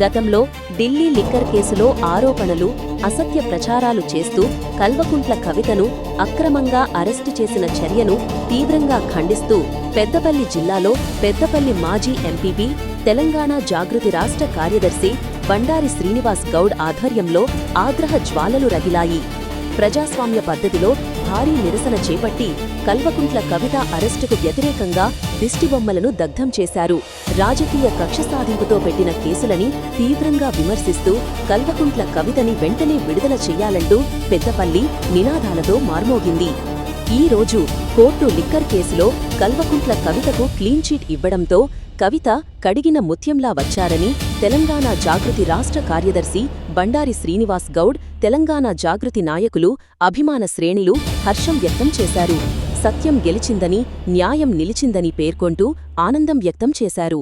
గతంలో ఢిల్లీ లిక్కర్ కేసులో ఆరోపణలు, అసత్య ప్రచారాలు చేస్తూ కల్వకుంట్ల కవితను అక్రమంగా అరెస్టు చేసిన చర్యను తీవ్రంగా ఖండిస్తూ పెద్దపల్లి జిల్లాలో పెద్దపల్లి మాజీ ఎంపీపీ, తెలంగాణ జాగృతి రాష్ట్ర కార్యదర్శి బండారి శ్రీనివాస్ గౌడ్ ఆధ్వర్యంలో ఆగ్రహ జ్వాలలు రగిలాయి. ప్రజాస్వామ్య పద్ధతిలో భారీ నిరసన చేపట్టి కల్వకుంట్ల కవిత అరెస్టుకు వ్యతిరేకంగా దిష్టిబొమ్మలను దగ్ధం చేశారు. రాజకీయ కక్ష సాధింపుతో పెట్టిన కేసులని తీవ్రంగా విమర్శిస్తూ కల్వకుంట్ల కవితని వెంటనే విడుదల చెయ్యాలంటూ పెద్దపల్లి నినాదాలతో మార్మోగింది. ఈ రోజు కోర్టు లిక్కర్ కేసులో కల్వకుంట్ల కవితకు క్లీన్చీట్ ఇవ్వడంతో కవిత కడిగిన ముత్యంలా వచ్చారని తెలంగాణ జాగృతి రాష్ట్ర కార్యదర్శి బండారి శ్రీనివాస్ గౌడ్, తెలంగాణ జాగృతి నాయకులు, అభిమాన శ్రేణులు హర్షం వ్యక్తం చేశారు. సత్యం గెలిచిందని, న్యాయం నిలిచిందని పేర్కొంటూ ఆనందం వ్యక్తం చేశారు.